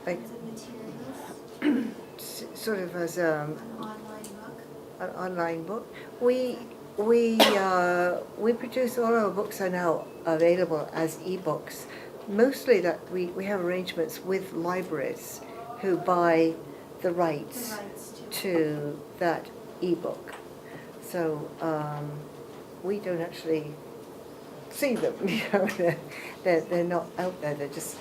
like kinds of materials? sort of as An online book? an online book. We produce, all our books are now available as ebooks. Mostly that we have arrangements with libraries who buy the rights, The rights to that ebook. So we don't actually see them. You know, they're not out there. They're just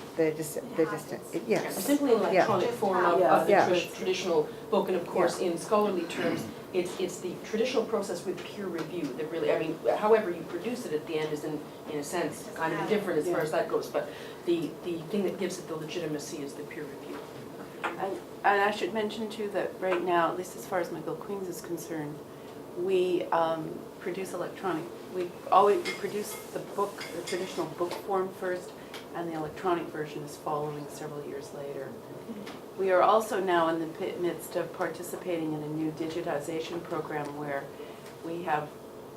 yes. Simply an electronic form of the Yeah. traditional book, and of course, in scholarly terms, it's the traditional process with peer review that really, I mean, however you produce it at the end is in a sense kind of indifferent as far as that goes, but the thing that gives it the legitimacy is the peer review. And I should mention too that right now, at least as far as McGill Queens is concerned, we produce electronic. We produce the book, the traditional book form first, and the electronic version is following several years later. We are also now in the midst of participating in a new digitization program where we have,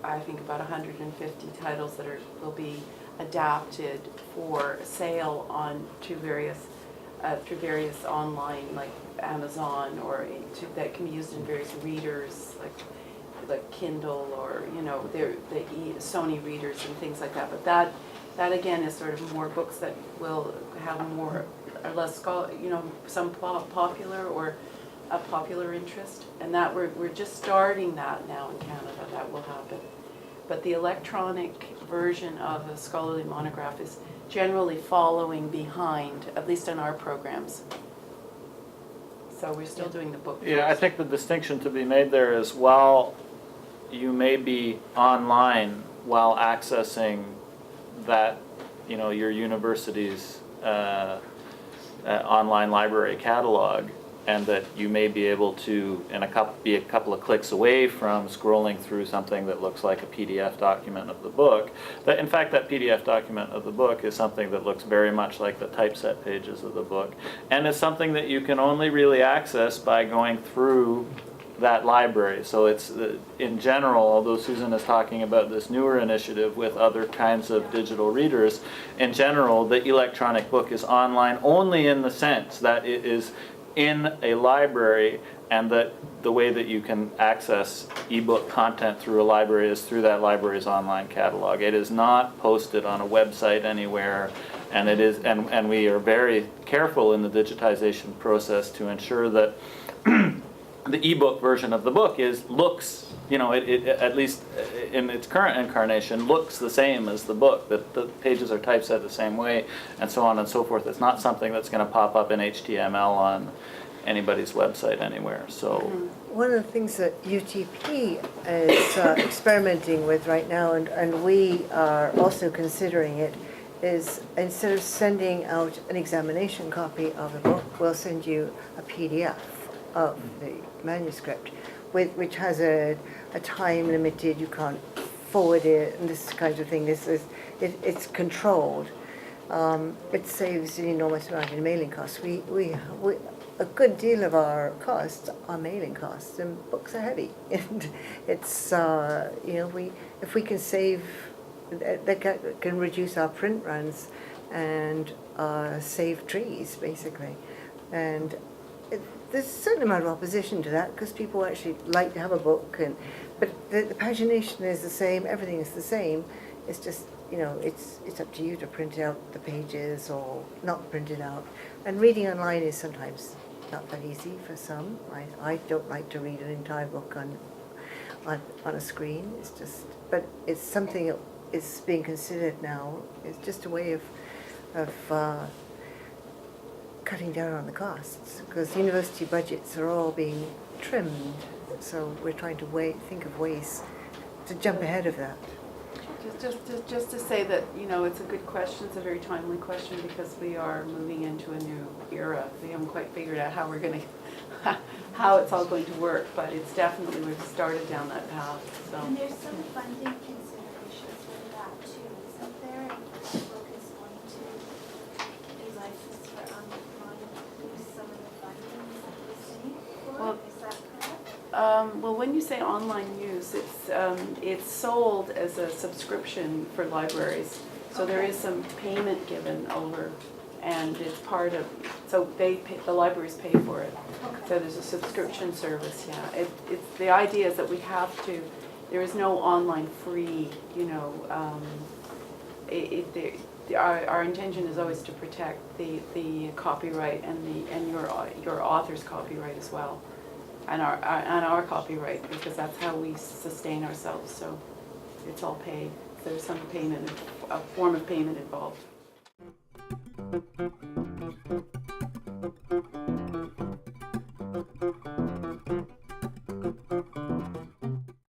I think, about 150 titles that will be adapted for sale on to various online, like Amazon, or that can be used in various readers, like Kindle, or the Sony readers and things like that. But that again is sort of more books that will have more or less some popular or a popular interest, and that we're just starting that now in Canada. That will happen. But the electronic version of a scholarly monograph is generally following behind, at least in our programs. So we're still doing the book first. Yeah, I think the distinction to be made there is, while you may be online while accessing that, your university's online library catalog, and that you may be able to, be a couple of clicks away from scrolling through something that looks like a PDF document of the book, that in fact that PDF document of the book is something that looks very much like the typeset pages of the book, and it's something that you can only really access by going through that library. So it's, in general, although Susan is talking about this newer initiative with other kinds of digital readers, in general the electronic book is online only in the sense that it is in a library, and that the way that you can access ebook content through a library is through that library's online catalog. It is not posted on a website anywhere, and it is, and we are very careful in the digitization process to ensure that the ebook version of the book looks, it at least in its current incarnation, looks the same as the book, that the pages are typeset the same way, and so on and so forth. It's not something that's going to pop up in HTML on anybody's website anywhere. So one of the things that UTP is experimenting with right now, and we are also considering it, is instead of sending out an examination copy of a book, we'll send you a PDF of the manuscript, which has a time limited. You can't forward it, and this kind of thing. It's controlled. It saves an enormous amount in mailing costs. We a good deal of our costs are mailing costs, and books are heavy. And it's if we can save, that can reduce our print runs and save trees basically, and. There's a certain amount of opposition to that because people actually like to have a book, but the pagination is the same, everything is the same. It's just, it's up to you to print out the pages or not print it out. And reading online is sometimes not that easy for some. I don't like to read an entire book on a screen. It's just, but it's something that is being considered now. It's just a way of cutting down on the costs, because university budgets are all being trimmed, so we're trying to think of ways to jump ahead of that. Just to say that, it's a good question, it's a very timely question, because we are moving into a new era. We haven't quite figured out how it's all going to work, but it's definitely, we've started down that path. So. And there's some funding considerations for that too, isn't there? If the book is going to be licensed for online use, some of the funding is paying for. Well, is that correct? Well, when you say online use, it's sold as a subscription for libraries. So there is some payment given over And it's part of, so the libraries pay for it. So there's a subscription service, yeah. It's, the idea is that we have to, there is no online free, you know, our intention is always to protect the copyright and your author's copyright as well. And our copyright, because that's how we sustain ourselves, so it's all paid. There's some payment, a form of payment involved.